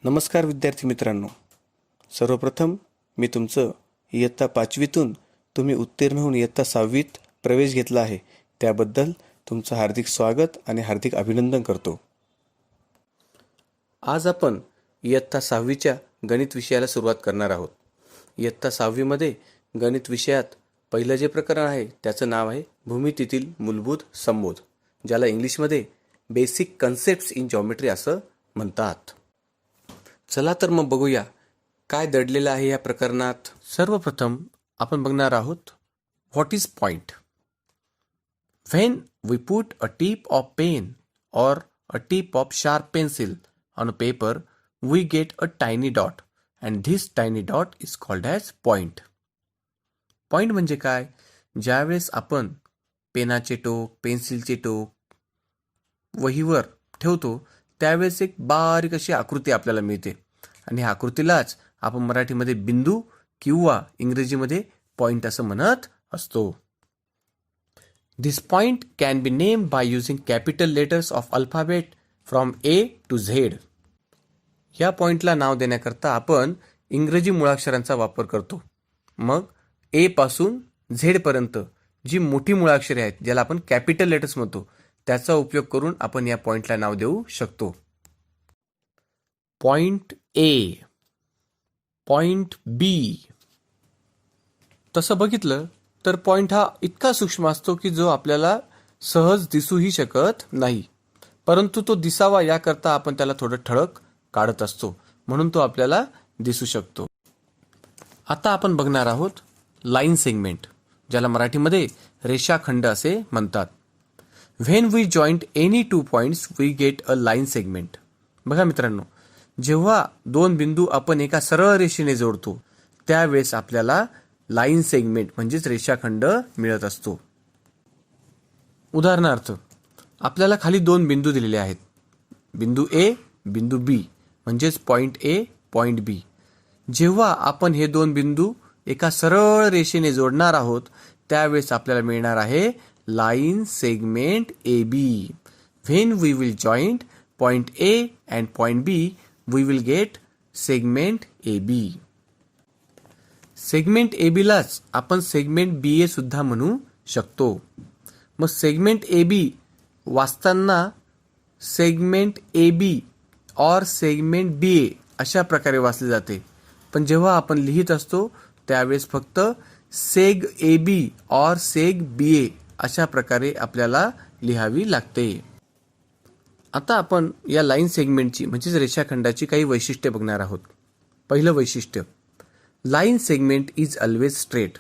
नमस्कार विद्यार्थी मित्रांनो, सर्वप्रथम मी तुमचं इयत्ता 5वीतून तुम्ही उत्तीर्ण होऊन इयत्ता 6वीत प्रवेश घेतला आहे त्याबद्दल तुमचं हार्दिक स्वागत आणि हार्दिक अभिनंदन करतो. आज आपण इयत्ता 6वीच्या गणित विषयाला सुरुवात करणार आहोत. इयत्ता 6वीमध्ये गणित विषयात पहिलं जे प्रकरण आहे त्याचं नाव आहे भूमितीतील मूलभूत संबोध, ज्याला इंग्लिशमध्ये बेसिक कन्सेप्ट्स इन जॉमेट्री असं म्हणतात. चला तर मग बघूया काय दडलेलं आहे या प्रकरणात. सर्वप्रथम आपण बघणार आहोत what is point. When we put a tip of pen or a tip of sharp pencil on a paper we get a tiny dot and this tiny dot is called as point. Point म्हणजे काय? ज्यावेळेस आपण पेनाचे टोक, पेन्सिलचे टोक वहीवर ठेवतो त्यावेळेस एक बारीक अशी आकृती आपल्याला मिळते आणि ह्या आकृतीलाच आपण मराठीमध्ये बिंदू किंवा इंग्रजीमध्ये पॉइंट असं म्हणत असतो. This point can be name by using capital letters of alphabet from A to Z. या पॉइंटला नाव देण्याकरता आपण इंग्रजी मुळाक्षरांचा वापर करतो. मग ए पासून झेड पर्यंत जी मोठी मुळाक्षरे आहेत ज्याला आपण कॅपिटल लेटर्स म्हणतो त्याचा उपयोग करून आपण या पॉइंटला नाव देऊ शकतो. पॉइंट ए, पॉइंट बी. तसं बघितलं तर पॉइंट हा इतका सूक्ष्म असतो की जो आपल्याला सहज दिसूही शकत नाही, परंतु तो दिसावा याकरता आपण त्याला थोडं ठळक काढत असतो म्हणून तो आपल्याला दिसू शकतो. आता आपण बघणार आहोत लाईन सेगमेंट, ज्याला मराठीमध्ये रेषाखंड असे म्हणतात. When we joint any two points we get a line segment. बघा मित्रांनो, जेव्हा दोन बिंदू आपण एका सरळ रेषेने जोडतो त्यावेळेस आपल्याला लाईन सेगमेंट म्हणजेच रेषाखंड मिळत असतो. उदाहरणार्थ आपल्याला खाली दोन बिंदू दिलेले आहेत, बिंदू ए, बिंदू बी म्हणजेच पॉइंट ए, पॉइंट बी. जेव्हा आपण हे दोन बिंदू एका सरळ रेषेने जोडणार आहोत त्यावेळेस आपल्याला मिळणार आहे line segment A B. When we will joint point A and point B we will get segment A B. Segment A बीलाच आपण सेगमेंट बी ए सुद्धा म्हणू शकतो. मग सेगमेंट ए बी वाचताना सेगमेंट ए बी और सेगमेंट बी ए अशा प्रकारे वाचले जाते, पण जेव्हा आपण लिहित असतो त्यावेळेस फक्त सेग ए बी और सेग बी ए अशा प्रकारे आपल्याला लिहावी लागते. आता आपण या लाईन सेगमेंटची म्हणजेच रेषाखंडाची काही वैशिष्ट्ये बघणार आहोत. पहिलं वैशिष्ट्य, line segment is always straight.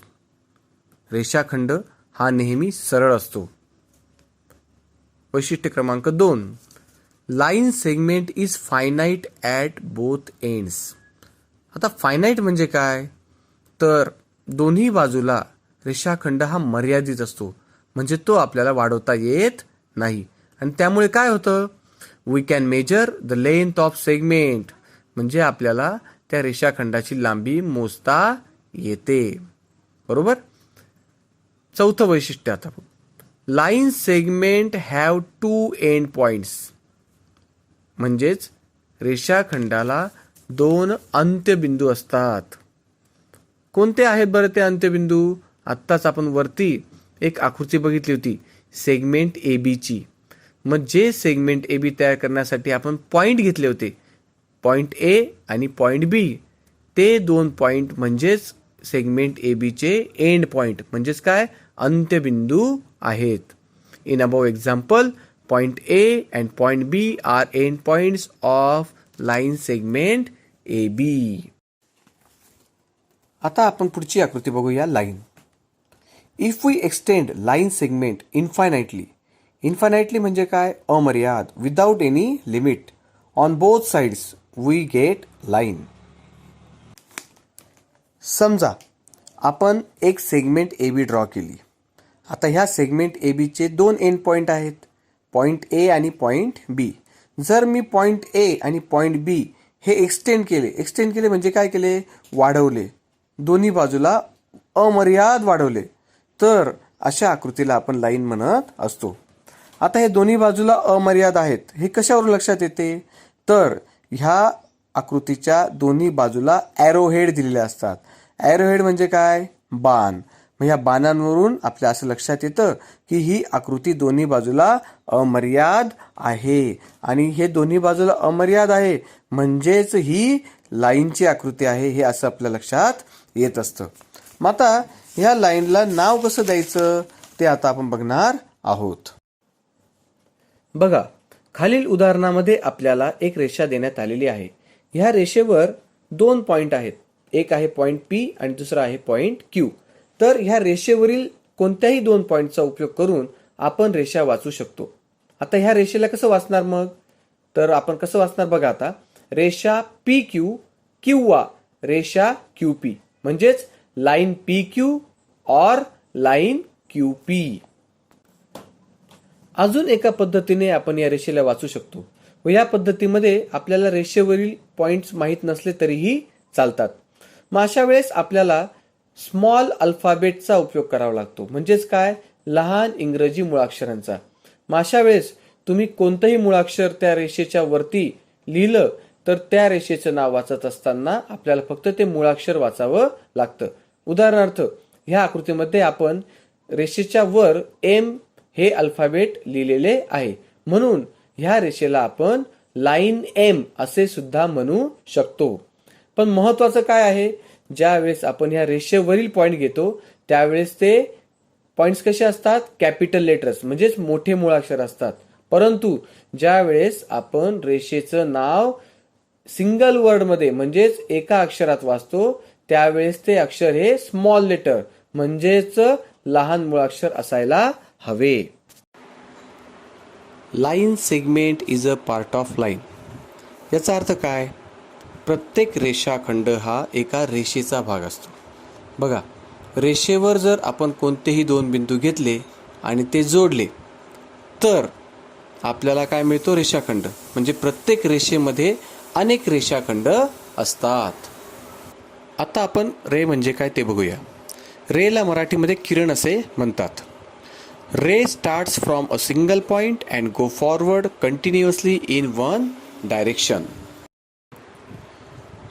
रेषाखंड हा नेहमी सरळ असतो. वैशिष्ट्य क्रमांक 2, line segment is finite at both ends. आता फायनाईट म्हणजे काय? तर दोन्ही बाजूला रेषाखंड हा मर्यादित असतो, म्हणजे तो आपल्याला वाढवता येत नाही आणि त्यामुळे काय होतं, we can measure the length of segment, म्हणजे आपल्याला त्या रेषाखंडाची लांबी मोजता येते. बरोबर. चौथं वैशिष्ट्य आता, line segment have two end points. म्हणजेच रेषाखंडाला दोन अंत्यबिंदू असतात. कोणते आहेत बरं ते अंत्यबिंदू? आत्ताच आपण वरती एक आकृती बघितली होती सेगमेंट ए बीची. मग जे सेगमेंट ए बी तयार करण्यासाठी आपण पॉइंट घेतले होते, पॉइंट ए आणि पॉइंट बी, ते दोन पॉइंट म्हणजेच सेगमेंट ए बीचे एंड पॉइंट म्हणजेच काय, अंत्यबिंदू आहेत. In above example point A and point B are end points of line segment A B. आता आपण पुढची आकृती बघूया, line. If we extend line segment infinitely. Infinitely म्हणजे काय? अमर्याद, without any limit, on both sides we get line. समजा आपण एक सेगमेंट ए बी ड्रॉ केली. आता ह्या सेगमेंट ए बीचे दोन एंड पॉइंट आहेत, पॉइंट ए आणि पॉइंट बी. जर मी पॉइंट ए आणि पॉइंट बी हे एक्सटेंड केले म्हणजे काय केले? वाढवले, दोन्ही बाजूला अमर्याद वाढवले, तर अशा आकृतीला आपण लाईन म्हणत असतो. आता हे दोन्ही बाजूला अमर्याद आहेत, हे कशावरून लक्षात येते? तर ह्या आकृतीच्या दोन्ही बाजूला ॲरोहेड दिलेले असतात. ॲरोहेड म्हणजे काय? बाण. मग या बाणांवरून आपल्या असं लक्षात येतं की ही आकृती दोन्ही बाजूला अमर्याद आहे आणि हे दोन्ही बाजूला अमर्याद आहे म्हणजेच ही लाईनची आकृती आहे हे असं आपल्या लक्षात येत असतं. मग आता ह्या लाईनला नाव कसं द्यायचं ते आता आपण बघणार आहोत. बघा, खालील उदाहरणामध्ये आपल्याला एक रेषा देण्यात आलेली आहे. ह्या रेषेवर 2 पॉइंट आहेत. एक आहे पॉइंट P आणि दुसरा आहे पॉइंट Q. तर ह्या रेषेवरील कोणत्याही 2 पॉइंटचा उपयोग करून आपण रेषा वाचू शकतो. आता ह्या रेषेला कसं वाचणार मग? तर आपण कसं वाचणार बघा आता. रेषा PQ किंवा रेषा QP म्हणजेच लाईन PQ और लाईन QP. अजून एका पद्धतीने आपण या रेषेला वाचू शकतो व या पद्धतीमध्ये आपल्याला रेषेवरील पॉइंट्स माहीत नसले तरीही चालतात. मग अशा वेळेस आपल्याला स्मॉल अल्फाबेटचा उपयोग करावा लागतो. म्हणजेच काय? लहान इंग्रजी मुळाक्षरांचा. मग अशा वेळेस तुम्ही कोणतंही मुळाक्षर त्या रेषेच्या वरती लिहिलं तर त्या रेषेचं नाव वाचत असताना आपल्याला फक्त ते मुळाक्षर वाचावं लागतं. उदाहरणार्थ ह्या आकृतीमध्ये आपण रेषेच्या वर M हे अल्फाबेट लिहिलेले आहे म्हणून ह्या रेषेला आपण लाईन M असे सुद्धा म्हणू शकतो. पण महत्वाचं काय आहे? ज्या वेळेस आपण ह्या रेषेवरील पॉइंट घेतो त्यावेळेस ते पॉइंट्स कसे असतात? कॅपिटल लेटर्स म्हणजेच मोठे मुळाक्षर असतात. परंतु ज्या वेळेस आपण रेषेचं नाव सिंगल वर्ड मध्ये म्हणजेच एका अक्षरात वाचतो त्यावेळेस ते अक्षर हे स्मॉल लेटर म्हणजेच लहान मुळाक्षर असायला हवे. Line segment is a part of line. याचा अर्थ काय? प्रत्येक रेषाखंड हा एका रेषेचा भाग असतो. बघा, रेषेवर जर आपण कोणतेही 2 बिंदू घेतले आणि ते जोडले तर आपल्याला काय मिळतो? रेषाखंड. म्हणजे प्रत्येक रेषेमध्ये अनेक रेषाखंड असतात. आता आपण रे म्हणजे काय ते बघूया. रेला मराठीमध्ये किरण असे म्हणतात. Ray starts from a single point and go forward continuously in one direction.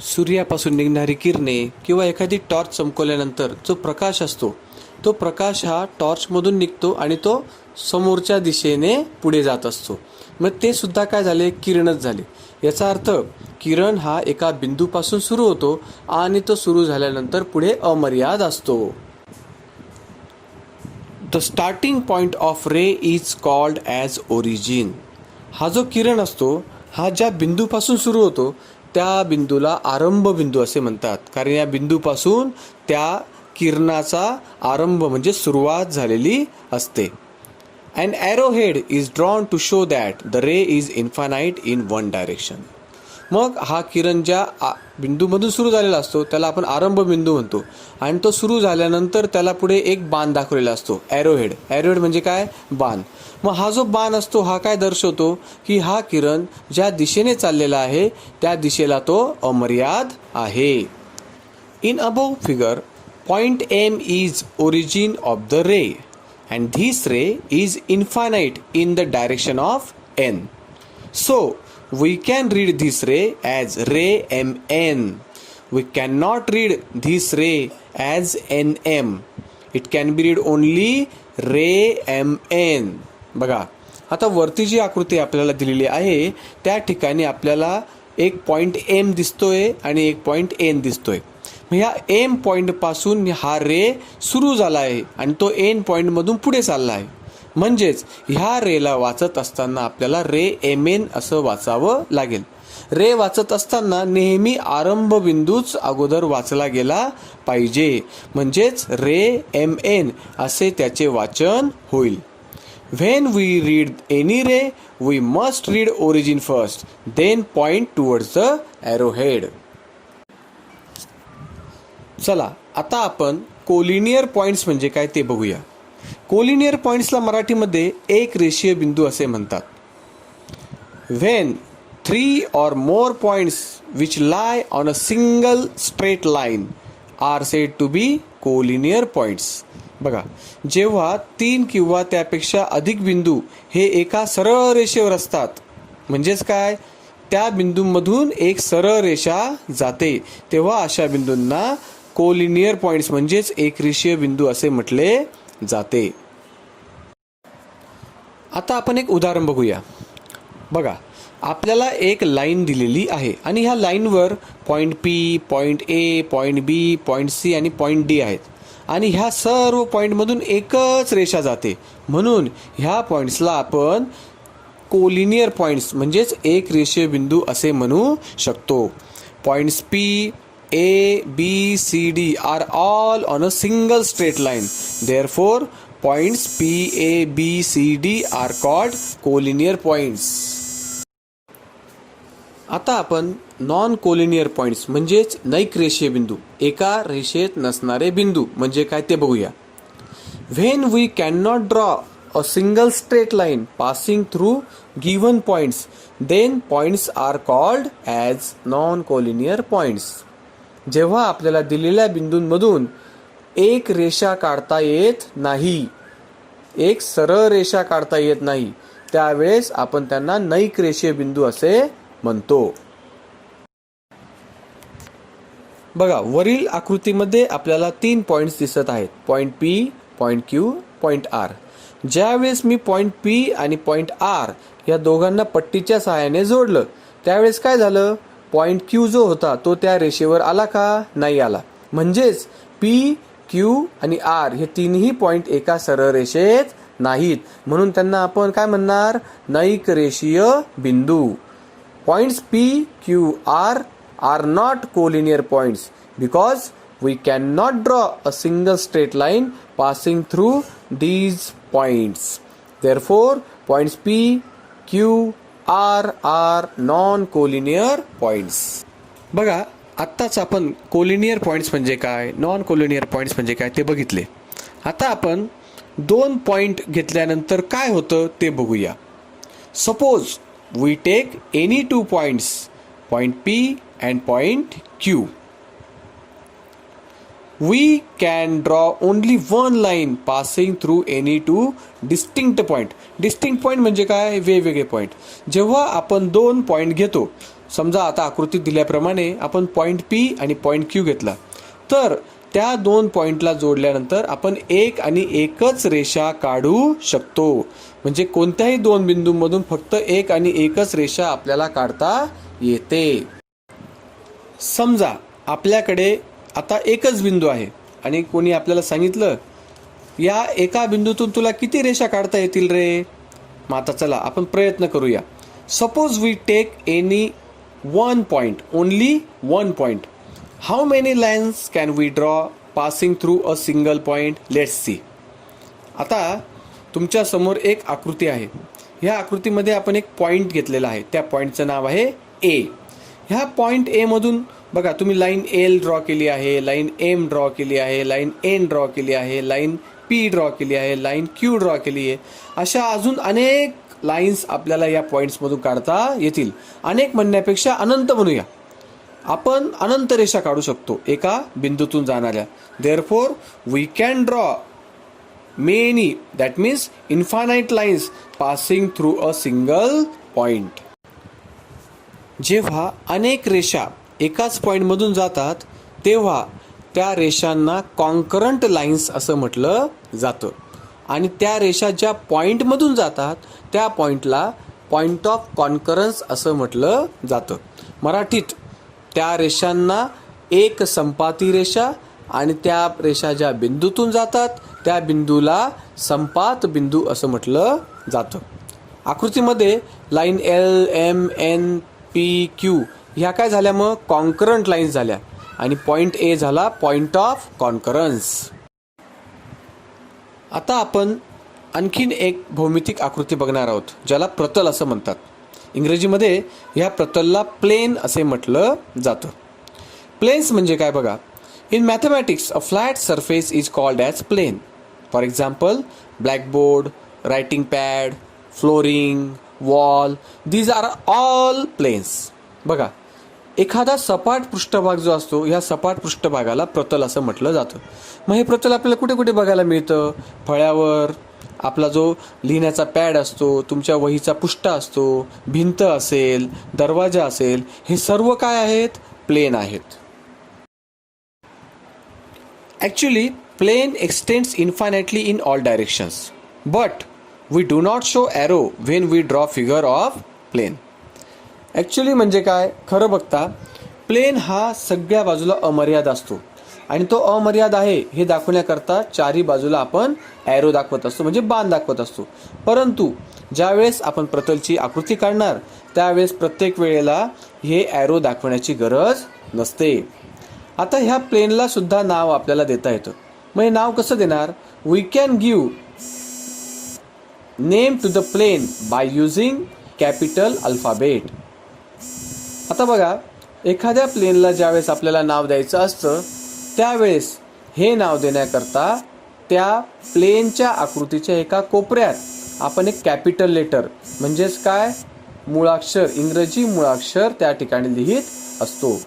सूर्यापासून निघणारी किरणे किंवा एखादी टॉर्च चमकवल्यानंतर जो प्रकाश असतो तो प्रकाश हा टॉर्चमधून निघतो आणि तो समोरच्या दिशेने पुढे जात असतो. मग ते सुद्धा काय झाले? किरणच झाले. याचा अर्थ किरण हा एका बिंदूपासून सुरू होतो आणि तो सुरू झाल्यानंतर पुढे अमर्याद असतो. The starting point of ray is called as origin. हा जो किरण असतो हा ज्या बिंदूपासून सुरू होतो त्या बिंदूला आरंभ बिंदू असे म्हणतात. कारण या बिंदूपासून त्या किरणाचा आरंभ म्हणजे सुरुवात झालेली असते. An arrowhead is drawn to show that the ray is infinite in one direction. मग हा किरण ज्या बिंदूमधून सुरू झालेला असतो त्याला आपण आरंभ बिंदू म्हणतो आणि तो सुरू झाल्यानंतर त्याला पुढे एक बाण दाखवलेला असतो. ॲरोहेड. ॲरोहेड म्हणजे काय? बाण. मग हा जो बाण असतो हा काय दर्शवतो? की हा किरण ज्या दिशेने चाललेला आहे त्या दिशेला तो अमर्याद आहे. In above figure point M is origin of the ray and this ray is infinite in the direction of n. So we can read this ray as ray Mn. We cannot read this ray as Nm. It can be read only ray Mn. बघा, आता वरती जी आकृती आपल्याला दिलेली आहे त्या ठिकाणी आपल्याला एक पॉइंट M दिसतोय आणि एक पॉइंट N दिसतोय. ह्या M पॉइंट पासून हा रे सुरू झाला आहे आणि तो N पॉइंट मधून पुढे चालला आहे. म्हणजेच ह्या रेला वाचत असताना आपल्याला रे Mn असं वाचावं लागेल. रे वाचत असताना नेहमी आरंभ बिंदूच अगोदर वाचला गेला पाहिजे म्हणजेच रे Mn असे त्याचे वाचन होईल. When we read any ray, we must read origin first, then point towards the arrowhead. चला आता आपण कोलिनियर पॉइंट्स म्हणजे काय ते बघूया. कोलिनियर पॉइंट्सला मराठीमध्ये एक रेषीय बिंदू असे म्हणतात. When 3 or more points which lie on a single straight line are said to be collinear points. बघा, जेव्हा 3 किंवा त्यापेक्षा अधिक बिंदू हे एका सरळ रेषेवर असतात म्हणजेच काय? त्या बिंदूमधून एक सरळ रेषा जाते, तेव्हा अशा बिंदूंना कोलिनियर पॉइंट्स म्हणजेच एकरेषीय बिंदू असे म्हटले जाते. आता आपण एक उदाहरण बघूया. बघा, आपल्याला एक लाईन दिलेली आहे आणि ह्या लाईनवर point P, point A, point B, point C आणि पॉईंट डी आहेत आणि ह्या सर्व पॉईंटमधून एकच रेषा जाते. म्हणून ह्या पॉईंट्सला आपण कोलिनियर पॉईंट्स म्हणजेच एक रेषीय बिंदू असे म्हणू शकतो. Points P, A, B, C, D are all on a single straight line. Therefore points P, A, B, C, D are called collinear points. आता आपण नॉन कोलिनियर पॉईंट्स म्हणजेच नैक रेषीय बिंदू, एका रेषेत नसणारे बिंदू म्हणजे काय ते बघूया. When we can not draw a single straight line passing through given points, then points are called as non-collinear points. जेव्हा आपल्याला दिलेल्या बिंदूंमधून एक रेषा काढता येत नाही, एक सरळ रेषा काढता येत नाही, त्यावेळेस आपण त्यांना नैक रेषीय बिंदू असे म्हणतो. बघा, वरील आकृतीमध्ये आपल्याला 3 पॉइंट्स दिसत आहेत. Point P, point Q, point R. ज्यावेळेस मी पॉईंट पी आणि पॉईंट आर या दोघांना पट्टीच्या सहाय्याने जोडलं, त्यावेळेस काय झालं, पॉईंट क्यू जो होता तो त्या रेषेवर आला का, नाही आला. म्हणजेच पी, क्यू आणि आर हे तिन्ही पॉईंट एका सरळ रेषेत नाहीत, म्हणून त्यांना आपण काय म्हणणार, नैक रेषीय बिंदू. Points P, Q, R are not collinear points because we cannot draw a single straight line passing through these points. Therefore, points P, Q, R are non-collinear points. बघा, आत्ताच आपण कोलिनियर पॉइंट्स म्हणजे काय, नॉन कोलिनियर पॉइंट्स म्हणजे काय ते बघितले. आता आपण 2 पॉइंट घेतल्यानंतर काय होतं ते बघूया. Suppose we take any 2 points, point P and point Q. We can draw only one line passing through any 2 distinct point. Distinct point म्हणजे काय, वेगवेगळे पॉईंट. जेव्हा आपण 2 पॉईंट घेतो, समजा आता आकृतीत दिल्याप्रमाणे आपण पॉईंट पी आणि पॉईंट क्यू घेतला, तर त्या 2 पॉईंटला जोडल्यानंतर आपण एक आणि एकच रेषा काढू शकतो. म्हणजे कोणत्याही 2 बिंदूंमधून फक्त एक आणि एकच रेषा आपल्याला काढता येते. समजा आपल्याकडे आता एकच बिंदू आहे आणि कोणी आपल्याला सांगितलं, या एका बिंदूतून तुला किती रेषा काढता येतील रे. मग आता चला आपण प्रयत्न करूया. Suppose we take any 1 point, only 1 point. How many lines can we draw passing through a single point. Let's see. आता तुमच्या समोर एक आकृती आहे. ह्या आकृतीमध्ये आपण एक पॉइंट घेतलेला आहे. त्या पॉइंटचं नाव आहे ए. ह्या पॉइंट ए मधून बघा, तुम्ही लाईन एल ड्रॉ केली आहे, लाईन एम ड्रॉ केली आहे, लाईन एन ड्रॉ केली आहे, लाईन पी ड्रॉ केली आहे, लाईन क्यू ड्रॉ केली आहे. अशा अजून अनेक लाईन्स आपल्याला या पॉईंट्समधून काढता येतील. अनेक म्हणण्यापेक्षा अनंत म्हणूया. आपण अनंत रेषा काढू शकतो एका बिंदूतून जाणाऱ्या. Therefore we can draw many, that means infinite lines passing through a single point. जेव्हा अनेक रेषा एकाच पॉईंटमधून जातात, तेव्हा त्या रेषांना कॉन्करंट लाईन्स असं म्हटलं जातं. आणि त्या रेषा ज्या पॉईंटमधून जातात त्या पॉईंटला पॉईंट ऑफ कॉन्करन्स असं म्हटलं जातं. मराठीत त्या रेषांना एक संपाती रेषा आणि त्या रेषा ज्या बिंदूतून जातात त्या बिंदूला संपात बिंदू असं म्हटलं जातं. आकृतीमध्ये line L, M, N, P, Q ह्या काय झाल्या, मग कॉन्करंट लाईन्स झाल्या आणि पॉईंट ए झाला पॉईंट ऑफ कॉन्करन्स. आता आपण आणखीन एक भौमितिक आकृती बघणार आहोत ज्याला प्रतल असं म्हणतात. इंग्रजीमध्ये ह्या प्रतलला प्लेन असे म्हटलं जातं. प्लेन्स म्हणजे काय बघा, in mathematics a flat surface is called as plane. For example blackboard, writing pad, flooring, wall, these are all planes. बघा, एखादा सपाट पृष्ठभाग जो असतो, ह्या सपाट पृष्ठभागाला प्रतल असं म्हटलं जातं. मग हे प्रतल आपल्याला कुठे कुठे बघायला मिळतं, फळ्यावर, आपला जो लिहिण्याचा पॅड असतो, तुमच्या वहीचा पुष्टा असतो, भिंत असेल, दरवाजा असेल, हे सर्व काय आहेत? प्लेन आहेत. Actually plane extends infinitely in all directions, but we do not show arrow when we draw figure of plane. Actually म्हणजे काय? खरं बघता प्लेन हा सगळ्या बाजूला अमर्याद असतो आणि तो अमर्याद आहे हे दाखवण्याकरता चारी बाजूला आपण ॲरो दाखवत असतो, म्हणजे बाण दाखवत असतो. परंतु ज्यावेळेस आपण प्रतलची आकृती काढणार त्यावेळेस प्रत्येक वेळेला हे ॲरो दाखवण्याची गरज नसते. आता ह्या प्लेनला सुद्धा नाव आपल्याला देता येतं. मग हे नाव कसं देणार? We can give name to the plane by using capital alphabet. आता बघा, एखाद्या प्लेनला ज्यावेळेस आपल्याला नाव द्यायचं असतं त्यावेळेस हे नाव देण्याकरता त्या प्लेनच्या आकृतीच्या एका कोपऱ्यात आपण एक कॅपिटल लेटर म्हणजेच काय, मुळाक्षर, इंग्रजी मुळाक्षर त्या ठिकाणी लिहित असतो.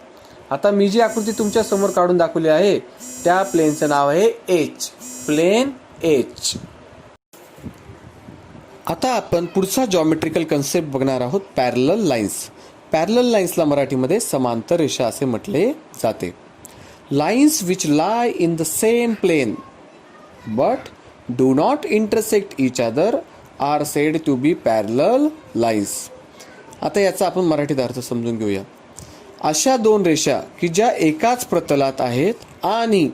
आता मी जी आकृती तुमच्या समोर काढून दाखवली आहे त्या प्लेनचं नाव आहे एच, प्लेन एच. आता आपण पुढचा जॉमेट्रिकल कन्सेप्ट बघणार आहोत, पॅरलल लाईन्स. पॅरलल लाईन्सला मराठीमध्ये समांतर रेषा असे म्हटले जाते. Lines which lie in the same plane but do not intersect each other are said to be parallel lines. आता याचा आपण मराठीत अर्थ समजून घेऊया. अशा दोन रेषा की ज्या एकाच प्रतलात आहेत आणि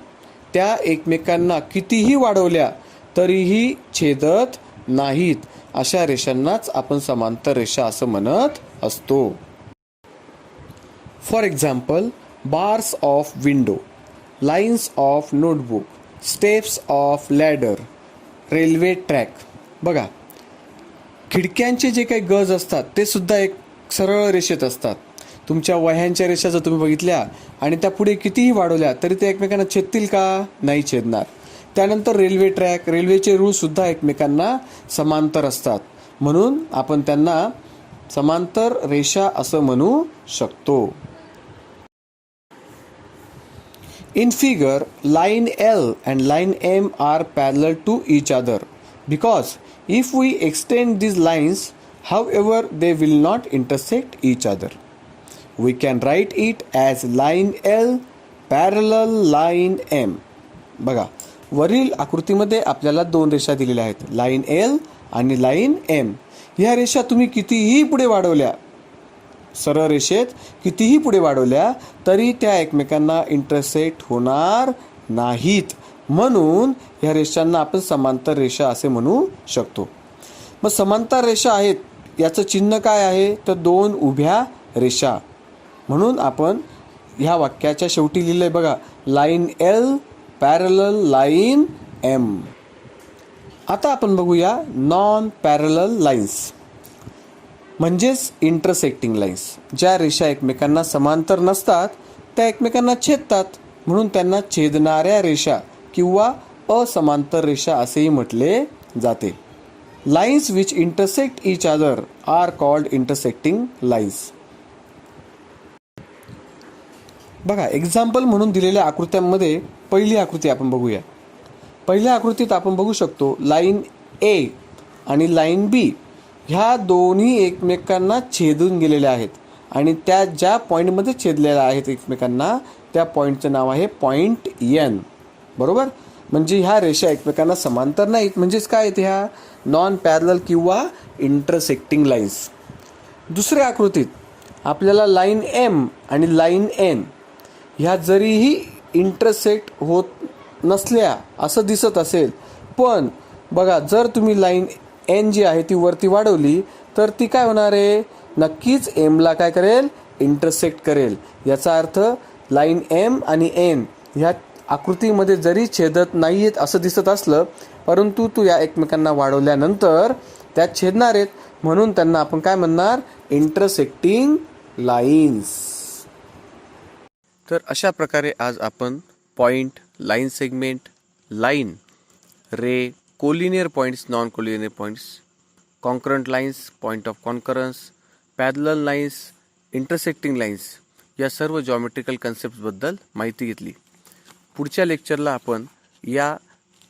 त्या एकमेकांना कितीही वाढवल्या तरीही छेदत नाहीत, अशा रेषांनाच आपण समांतर रेषा असं म्हणत असतो. For example, bars of window, lines of notebook, steps of ladder, railway track. बघा, खिडक्यांचे जे काही गज असतात ते सुद्धा एक सरळ रेषेत असतात. तुमच्या वह्यांच्या रेषा जर तुम्ही बघितल्या आणि त्या पुढे कितीही वाढवल्या तरी ते एकमेकांना छेदतील का? नाही छेदणार. त्यानंतर रेल्वे ट्रॅक, रेल्वेचे रूळ सुद्धा एकमेकांना समांतर असतात, म्हणून आपण त्यांना समांतर रेषा असं म्हणू शकतो. In figure, line L and line M are parallel to each other because if we extend these lines, however, they will not intersect each other. We can write it as line L parallel line M. बघा, वरील आकृतीमध्ये आपल्याला दोन रेषा दिलेल्या आहेत, line L आणि line M. ह्या रेषा तुम्ही कितीही पुढे वाढवल्या, सरळ रेषेत कितीही पुढे वाढवल्या तरी त्या एकमेकांना इंटरसेक्ट होणार नाहीत, म्हणून ह्या रेषांना आपण समांतर रेषा असे म्हणू शकतो. मग समांतर रेषा आहेत याचं चिन्ह काय आहे? तर दोन उभ्या रेषा, म्हणून आपण ह्या वाक्याच्या शेवटी लिहिलंय बघा, line L parallel line M. आता आपण बघूया नॉन पॅरलल लाईन्स म्हणजेच इंटरसेक्टिंग लाईन्स. ज्या रेषा एकमेकांना समांतर नसतात त्या एकमेकांना छेदतात, म्हणून त्यांना छेदणाऱ्या रेषा किंवा असमांतर रेषा असेही म्हटले जाते. Lines which intersect each other are called intersecting lines. बघा, एक्झाम्पल म्हणून दिलेल्या आकृत्यांमध्ये पहिली आकृती आपण बघूया. पहिल्या आकृतीत आपण बघू शकतो लाईन ए आणि लाईन बी ह्या दोन्ही एकमेकांना छेदून गेलेल्या आहेत आणि त्या ज्या पॉईंटमध्ये छेदलेल्या आहेत एकमेकांना त्या पॉईंटचं नाव आहे पॉईंट N. बरोबर, म्हणजे ह्या रेषा एकमेकांना समांतर नाहीत, म्हणजेच काय आहेत ह्या नॉन पॅरलल किंवा इंटरसेक्टिंग लाईन्स. दुसऱ्या आकृतीत आपल्याला लाईन M आणि लाईन N ह्या जरीही इंटरसेक्ट होत नसल्या असं दिसत असेल, पण बघा, जर तुम्ही लाईन N जी आहे ती वरती वाढवली तर ती काय होणार आहे? नक्कीच Mला काय करेल? इंटरसेक्ट करेल. याचा अर्थ लाईन M आणि N ह्या आकृतीमध्ये जरी छेदत नाही आहेत असं दिसत असलं, परंतु तू या एकमेकांना वाढवल्यानंतर त्या छेदणार आहेत, म्हणून त्यांना आपण काय म्हणणार? Intersecting lines. तर अशा प्रकारे आज आपण point, line segment, line, ray, collinear points, non collinear points, concurrent lines, point of concurrence, parallel lines, intersecting lines या सर्व जॉमेट्रिकल कन्सेप्टबद्दल माहिती घेतली. पुढच्या लेक्चरला आपण या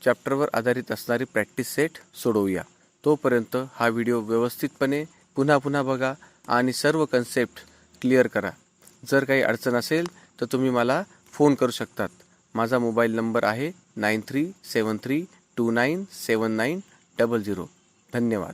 चॅप्टरवर आधारित असणारी प्रॅक्टिस सेट सोडवूया. तोपर्यंत हा व्हिडिओ व्यवस्थितपणे पुन्हा पुन्हा बघा आणि सर्व कन्सेप्ट क्लिअर करा. जर काही अडचण असेल तर तुम्ही मला फोन करू शकतात. माझा मोबाईल नंबर आहे 9373297900. धन्यवाद.